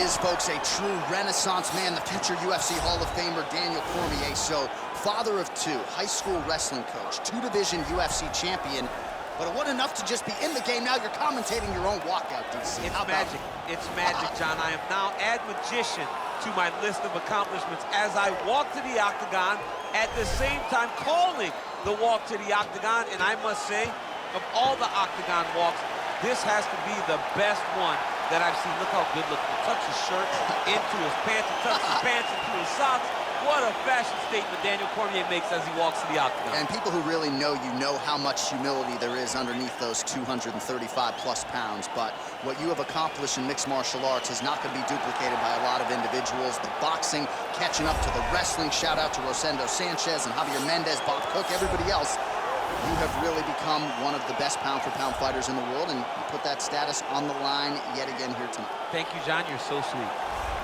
is, folks, a true renaissance man, the future UFC Hall of Famer Daniel Cormier. So, father of two, high school wrestling coach, two-division UFC champion. But it wasn't enough to just be in the game. Now you're commentating your own walkout, DC. It's magic. It's magic, John. I am now add magician to my list of accomplishments as I walk to the octagon, at the same time calling the walk to the octagon. And I must say, of all the octagon walks, this has to be the best one that I've seen. Look how good looking. Touch his shirt into his pants, touch his pants into his socks. What a fashion statement Daniel Cormier makes as he walks to the octagon. And people who really know you know how much humility there is underneath those 235 plus pounds. But what you have accomplished in mixed martial arts is not going to be duplicated by a lot of individuals. The boxing catching up to the wrestling. Shout out to Rosendo Sanchez and Javier Mendez, Bob Cook, everybody else. You have really become one of the best pound-for-pound fighters in the world, and you put that status on the line yet again here tonight. Thank you, John. You're so sweet.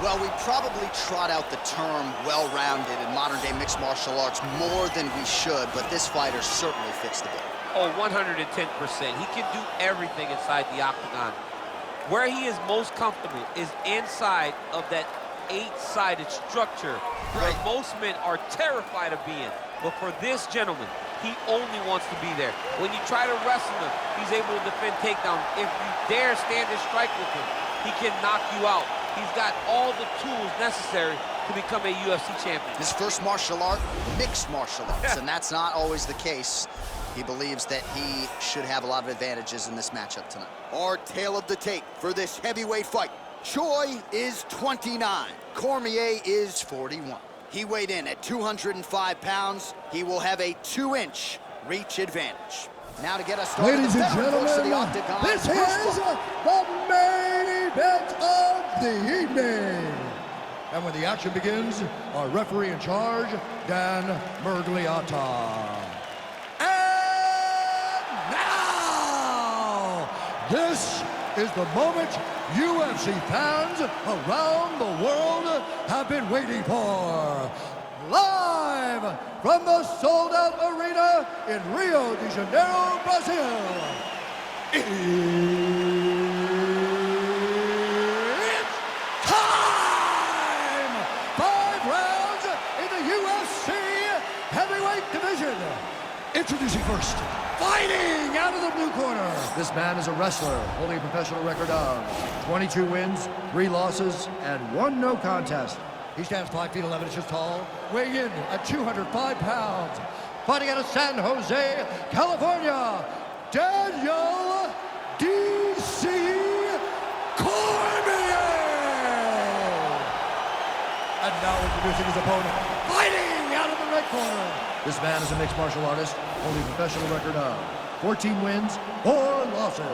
Well, we probably trot out the term well-rounded in modern-day mixed martial arts more than we should, but this fighter certainly fits the bill. Oh, 110%. He can do everything inside the octagon. Where he is most comfortable is inside of that 8-sided structure where most men are terrified of being. But for this gentleman, he only wants to be there. When you try to wrestle him, he's able to defend takedowns. If you dare stand and strike with him, he can knock you out. He's got all the tools necessary to become a UFC champion. His first martial art, mixed martial arts, and that's not always the case. He believes that he should have a lot of advantages in this matchup tonight. Our tale of the tape for this heavyweight fight. Choi is 29, Cormier is 41. He weighed in at 205 pounds. He will have a 2-inch reach advantage. Now to get us started, ladies and gentlemen, this is the main event of the evening. And when the action begins, our referee in charge, Dan Mergliata. And now, this is the moment UFC fans around the world have been waiting for. Live from the sold-out arena in Rio de Janeiro, Brazil. It's time! 5 rounds in the UFC heavyweight division. Introducing first, fighting out of the blue corner. This man is a wrestler holding a professional record of 22 wins, 3 losses, and 1 no contest. He stands 5 feet 11 inches tall, weighing in at 205 pounds. Fighting out of San Jose, California, Daniel D.C. Cormier. And now introducing his opponent, fighting out of the red corner. This man is a mixed martial artist, holding a professional record of 14 wins, 4 losses.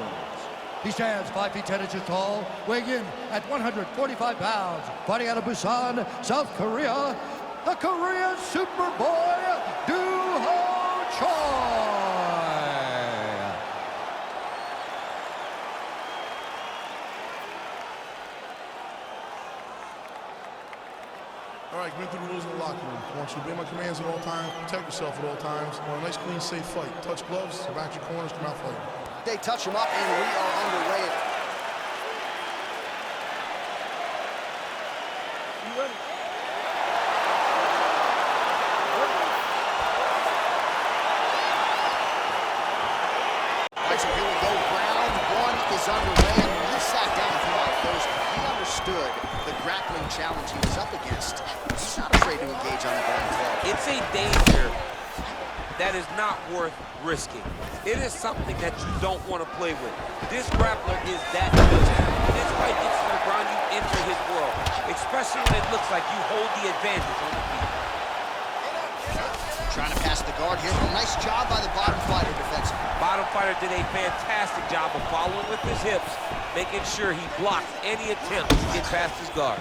He stands 5 feet 10 inches tall, weighing in at 145 pounds. Fighting out of Busan, South Korea, the Korean Superboy, Do-Ho Choi. All right, been through the rules in the locker room. I want you to obey my commands at all times, protect yourself at all times. I want a nice, clean, safe fight. Touch gloves, back your corners, come out fighting. They touch him up, and we are underway. You ready? All right, so here we go. Round 1 is underway, and when he sat down throughout those, he understood the grappling challenge he was up against. He's not afraid to engage on the ground. It's a danger that is not worth risking. It is something that you don't want to play with. This grappler is that good. This fight gets to the ground, you enter his world, especially when it looks like you hold the advantage on the feet. Trying to pass the guard here. Nice job by the bottom fighter defensively. Bottom fighter did a fantastic job of following with his hips, making sure he blocks any attempt to get past his guard.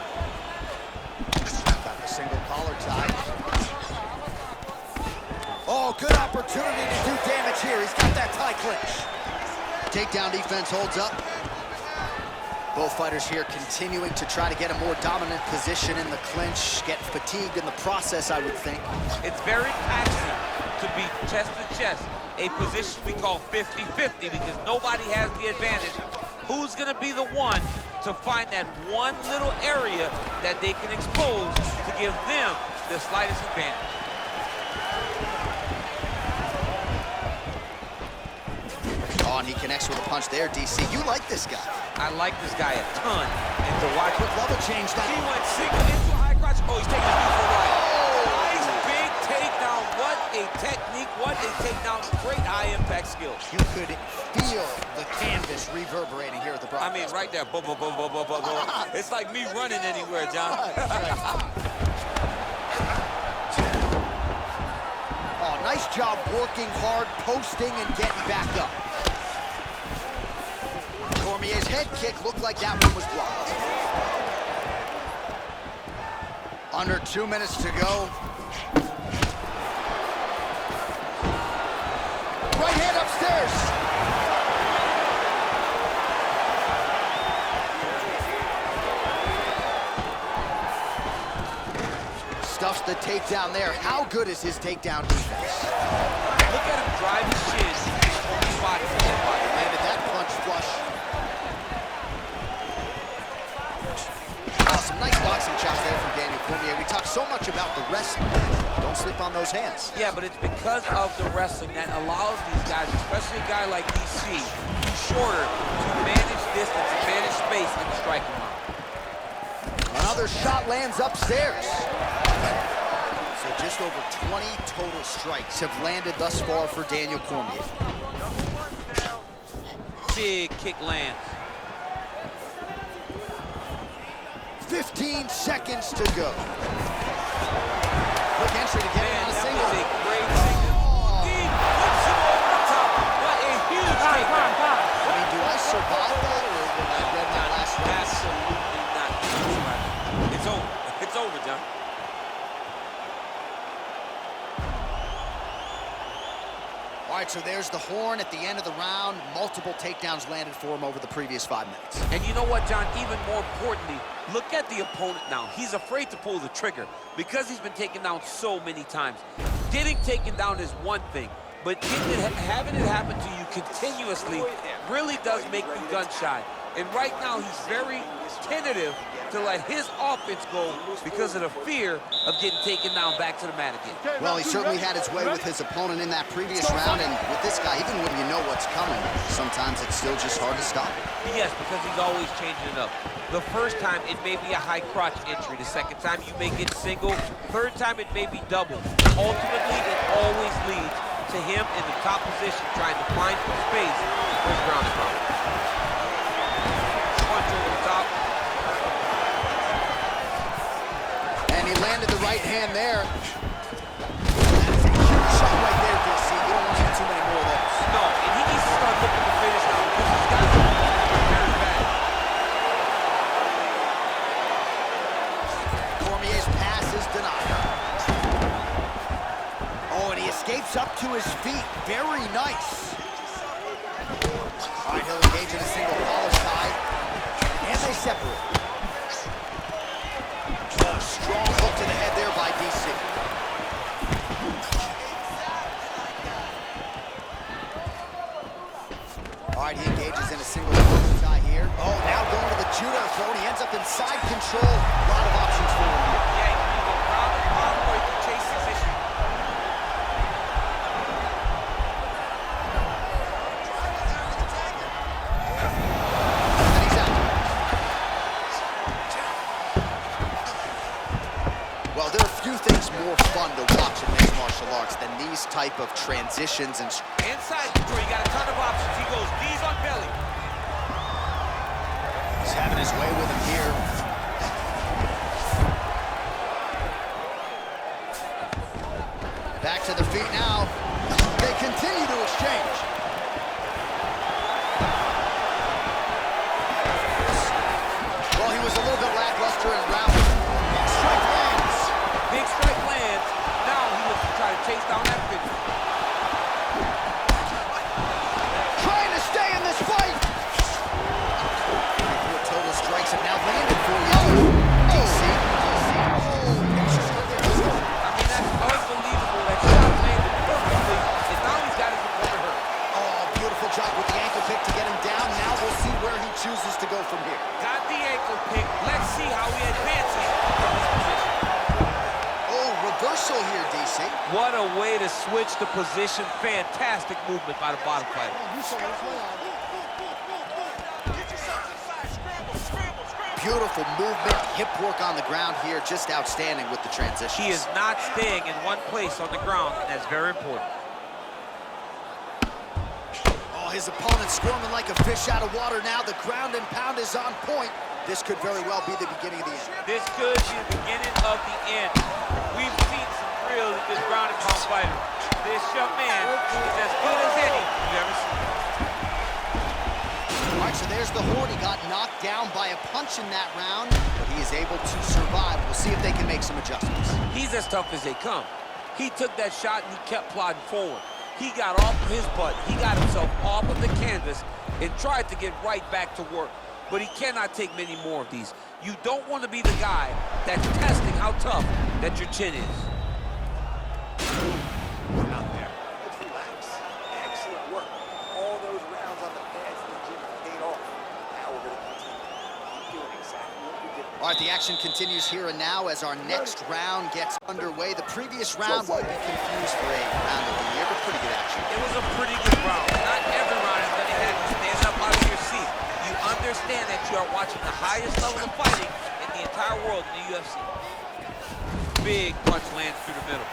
Got the single collar tie. Oh, good opportunity to do damage here. He's got that tie clinch. Takedown defense holds up. Both fighters here continuing to try to get a more dominant position in the clinch, get fatigued in the process, I would think. It's very taxing to be chest to chest, a position we call 50-50 because nobody has the advantage. Who's going to be the one to find that one little area that they can expose to give them the slightest advantage. Oh, and he connects with a punch there, DC. You like this guy. I like this guy a ton. And to watch Quick level change now. he went single into a high crotch. Oh, he's taking his knee for a ride. Nice big takedown. What a technique. What a takedown. Great high impact skills. You could feel the canvas reverberating here at the broadcast. I mean, right there. Boom, boom, boom, boom, boom, boom, boom. It's like me running anywhere, John. Oh, nice job working hard, posting, and getting back up. Cormier's head kick looked like that one was blocked. Under 2 minutes to go. Right hand upstairs. Stuffs the takedown there. How good is his takedown defense? Look at him drive his shins. Body to his body. Landed that punch flush. Oh, some nice boxing chops there from Daniel Cormier. We talk so much about the wrestling. Don't slip on those hands. Yeah, but it's because of the wrestling that allows these guys, especially a guy like DC, who's shorter, to manage distance and manage space in the striking round. Another shot lands upstairs. So just over 20 total strikes have landed thus far for Daniel Cormier. Big kick lands. 15 seconds to go. Quick entry to get him on a That single. was a great single. He puts him over the top. What a huge takedown. I mean, do I survive that, or will I read my last round? Absolutely not. It's over. It's over, John. All right, so there's the horn at the end of the round. Multiple takedowns landed for him over the previous 5 minutes. And you know what, John? Even more importantly, look at the opponent now. He's afraid to pull the trigger because he's been taken down so many times. Getting taken down is one thing, but having it happen to you continuously really does make you gun-shy. And right now, he's very tentative to let his offense go because of the fear of getting taken down back to the mat again. Well, he certainly had his way with his opponent in that previous round, and with this guy, even when you know what's coming, sometimes it's still just hard to stop it. Yes, because he's always changing it up. The first time, it may be a high crotch entry. The second time, you may get single. Third time, it may be double. Ultimately, it always leads to him in the top position, trying to find some space for his ground and pound. Punch over the top. And he landed the right hand there. That's a huge shot right there, DC. You don't want to have too many more of those. No, and he needs to start looking to finish now because he's got to very bad. Cormier's pass is denied. Oh, and he escapes up to his feet. Very nice. All right, he'll engage in a single collar tie. And they separate. Oh, strong hook to the head there by DC. All right, he engages in a single collar tie here. Oh, now going to the judo throw. He ends up in side control. A lot of options for him here. Yeah, you can go round and round or you can chase this issue. And he's out. Well, there are few things more fun to watch in mixed martial arts than these type of transitions and Inside control, you got a ton of options. He goes knees on belly. he's having his way with him here. Back to the feet now. They continue to exchange. Well, he was a little bit lackluster in round one. Strike lands. Big strike lands. Now he looks to try to chase down that finish. Trying to stay in this fight. 24 total strikes have now landed for you. DC. Oh, pictures right there. Let's go. I mean, that's unbelievable. That shot landed perfectly, and now he's got his opponent hurt. Oh, beautiful job with the ankle kick to get him down. Now we'll see where he chooses to go from here. Got the What a way to switch the position. Fantastic movement by the bottom fighter. Beautiful movement, hip work on the ground here, just outstanding with the transitions. He is not staying in one place on the ground, and that's very important. Oh, his opponent squirming like a fish out of water now. The ground and pound is on point. This could very well be the beginning of the end. This could be the beginning of the end. We've seen some really good ground and pound fighters. This young man is as good as any you've ever seen. All right, so there's the Horde. He got knocked down by a punch in that round, but he is able to survive. We'll see if they can make some adjustments. He's as tough as they come. He took that shot and he kept plodding forward. He got off of his butt. He got himself off of the canvas and tried to get right back to work. But he cannot take many more of these. You don't want to be the guy that's testing how tough that your chin is. Out there. Let's relax. Excellent work. All those rounds on the pads in the gym paid off. Now we're going to continue. Keep doing exactly what we did. All right, the action continues here and now as our next round gets underway. The previous round will be confused for a round of the year, but pretty good action. It was a pretty good round. Not every round is going to have you stand up out of your seat. You understand that you are watching the highest level of fighting in the entire world in the UFC. Big punch lands through the middle.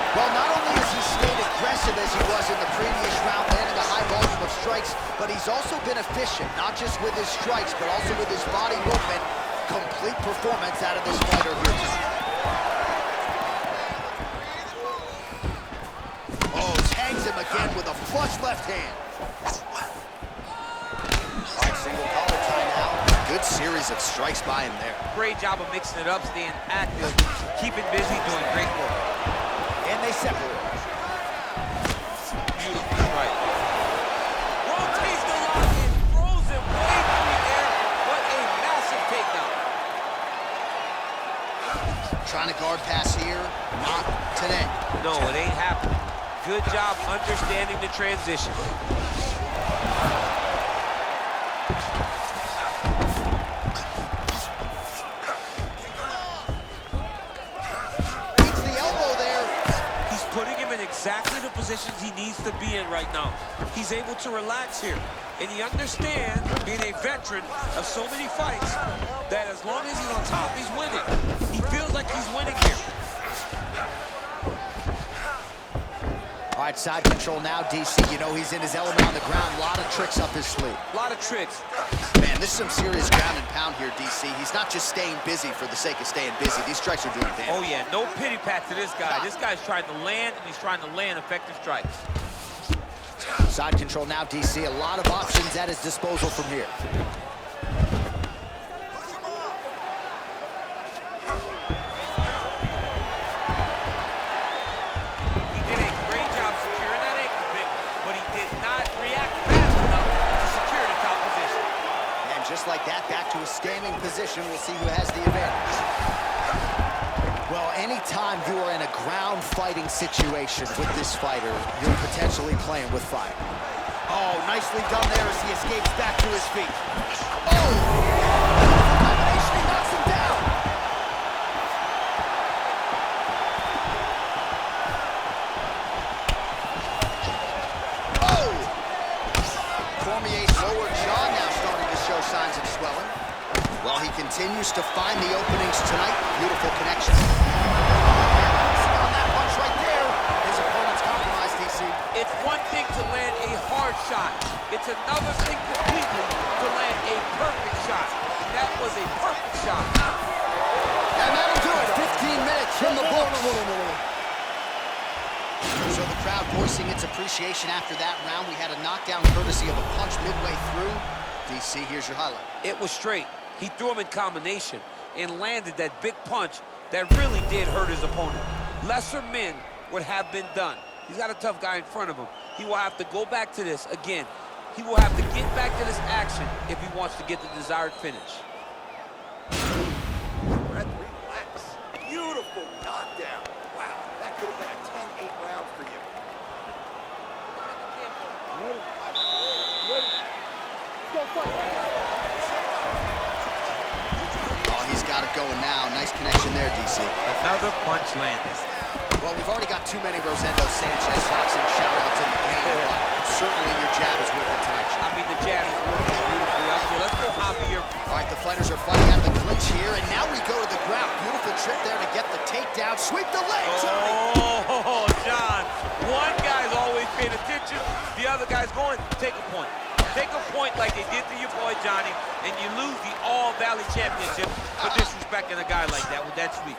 Well, not only has he stayed aggressive as he was in the previous round, landing a high volume of strikes, but he's also been efficient, not just with his strikes, but also with his body movement. Complete performance out of this fighter here tonight. Oh, tags him again with a flush left hand. All right, single collar tie now. Good series of strikes by him there. Great job of mixing it up, staying active, keeping busy, doing great work. And they separate. Beautiful strike. Rotates the lock and throws him way through the air. What a massive takedown. Trying to guard pass here. Not today. No, it ain't happening. Good job understanding the transition. Beats the elbow there. He's putting him in exactly the positions he needs to be in right now. He's able to relax here. And he understands, being a veteran of so many fights, that as long as he's on top, he's winning. He feels like he's winning here. All right, side control now, DC. You know he's in his element on the ground. A lot of tricks up his sleeve. A lot of tricks. Man, this is some serious ground and pound here, DC. He's not just staying busy for the sake of staying busy. These strikes are doing damage. Oh, yeah, no pity pat to this guy. This guy's trying to land, and he's trying to land effective strikes. Side control now, DC. A lot of options at his disposal from here. He did a great job securing that ankle pick, but he did not react fast enough to secure the top position. And just like that, back to a standing position. We'll see who has the advantage. Well, anytime you are in a ground fighting situation with this fighter, you're potentially playing with fire. Oh, nicely done there as he escapes back to his feet. Oh! Combination, he knocks him down. Oh! Cormier's lower jaw now starting to show signs of swelling. Well, he continues to find the openings tonight. Beautiful connection. On that punch right there, his opponent's compromised, DC. It's one thing to land a hard shot. It's another thing completely to land a perfect shot. That was a perfect shot. And that'll do it. 15 minutes from the books. So the crowd voicing its appreciation after that round. We had a knockdown courtesy of a punch midway through. DC, here's your highlight. It was straight. He threw him in combination and landed that big punch that really did hurt his opponent. Lesser men would have been done. He's got a tough guy in front of him. He will have to go back to this again. He will have to get back to this action if he wants to get the desired finish. Breath, relax. Beautiful knockdown. Wow, that could have been a 10-8 round for you. Oh, he's got it going now. nice connection there, DC. Another punch landed. Well, we've already got too many Rosendo Sanchez boxing shout-outs in the game, but certainly your jab is with it tonight. I mean, the jab is working beautifully up here. Let's go Javier. All right, the fighters are fighting out of the clinch here, and now we go to the ground. Beautiful trip there to get the takedown. Sweep the leg, Tony! Oh, John. One guy's always paying attention. The other guy's going, take a point. Take a point like they did to your boy Johnny, and you lose the All-Valley Championship for disrespecting a guy like that with that sweep.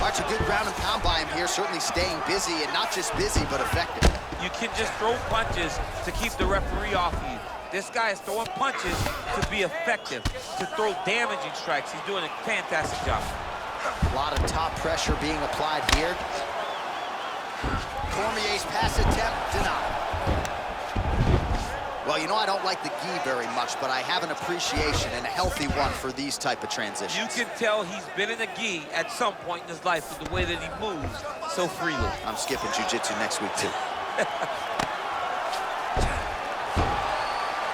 That's a good ground and pound by him here, certainly staying busy, and not just busy, but effective. You can just throw punches to keep the referee off of you. This guy is throwing punches to be effective, to throw damaging strikes. He's doing a fantastic job. A lot of top pressure being applied here. Cormier's pass attempt denied. Well, you know I don't like the gi very much, but I have an appreciation and a healthy one for these type of transitions. You can tell he's been in a gi at some point in his life with the way that he moves so freely. I'm skipping jiu-jitsu next week, too.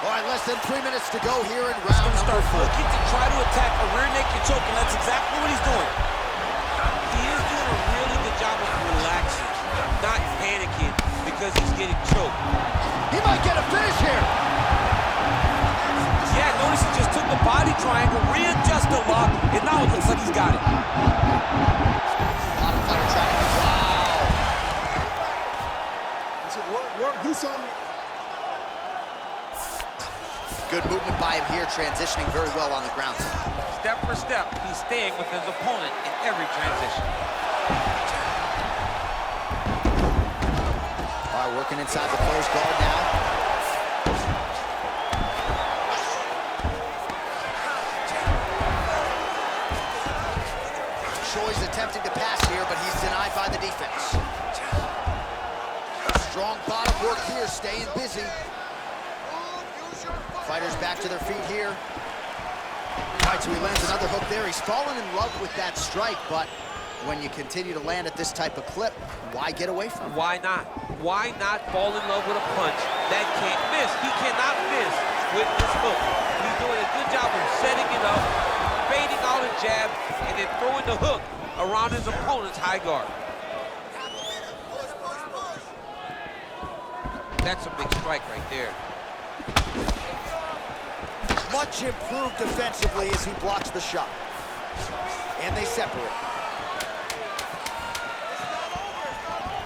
All right, less than 3 minutes to go here in round number 4. Looking to try to attack a rear naked choke, and that's exactly what he's doing. He is doing a really good job of relaxing, not panicking because he's getting choked. He might get a finish here. Yeah, notice he just took the body triangle, readjust the lock, and now it looks like he's got it. Bottom cutter trying to Work, do something. Good movement by him here, transitioning very well on the ground. Step for step, he's staying with his opponent in every transition. All right, working inside the closed guard now. Choi's attempting to pass here, but he's denied by the defense. Strong bottom work here, staying busy. Fighters back to their feet here. All right, so he lands another hook there. He's fallen in love with that strike, but when you continue to land at this type of clip, why get away from it? Why not? Why not fall in love with a punch that can't miss? He cannot miss with this hook. He's doing a good job of setting it up, fading out a jab, and then throwing the hook around his opponent's high guard. That's a big strike right there. Much improved defensively as he blocks the shot. And they separate.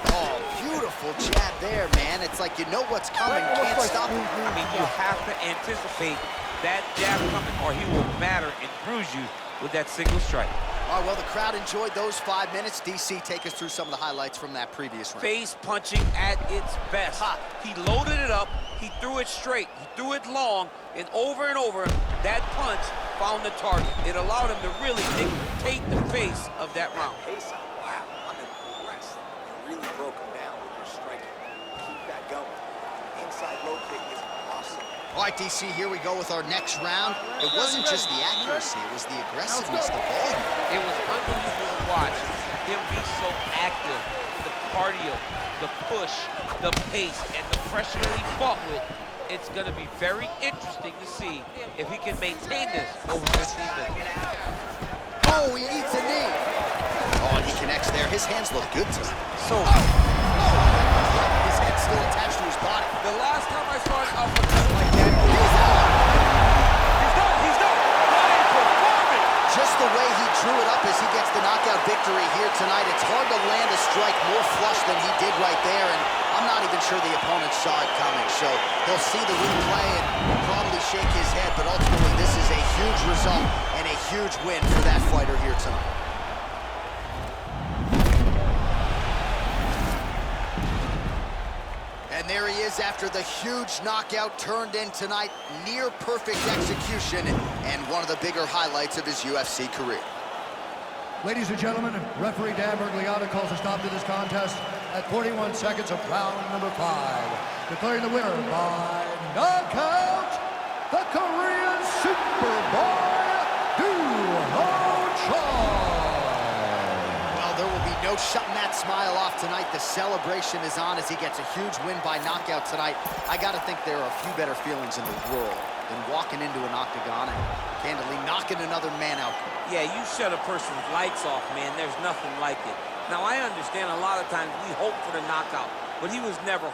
Oh, beautiful jab there, man. It's like you know what's coming, can't stop it. I mean, you have to anticipate that jab coming or he will batter and bruise you with that single strike. All right, well, the crowd enjoyed those 5 minutes. DC, take us through some of the highlights from that previous round. Face punching at its best. He loaded it up, he threw it straight, he threw it long, and over, that punch found the target. It allowed him to really dictate the pace of that round. Pace, wow, I'm impressed. You really broke him down with your striking. Keep that going. Inside low kick is awesome. All right, DC, here we go with our next round. It wasn't just the accuracy, it was the aggressiveness, the volume. It was unbelievable to watch him be so active. The cardio, the push, the pace, and the pressure that he fought with. It's going to be very interesting to see if he can maintain this over 15 minutes. Oh, he eats a knee. Oh, and he connects there. His hands look good tonight. So, his head's still attached to his body. the last time I saw an uppercut like that, he's done. What a performance! Just the way he drew it up as he gets the knockout victory here tonight, it's hard to land a strike more flush than he did right there, and I'm not even sure the opponent saw it coming, so he'll see the replay and probably shake his head, but ultimately this is a huge result and a huge win for that fighter here tonight. And there he is after the huge knockout turned in tonight. Near perfect execution and one of the bigger highlights of his UFC career. Ladies and gentlemen, referee Dan Bergliata calls a stop to this contest at 41 seconds of round number 5. Declaring the winner by knockout, the Korean Superboy, Well, there will be no shutting that smile off tonight. The celebration is on as he gets a huge win by knockout tonight. I gotta think there are a few better feelings in the world than walking into an octagon and candidly knocking another man out. Yeah, you shut a person's lights off, man. There's nothing like it. Now, I understand a lot of times we hope for the knockout, but he was never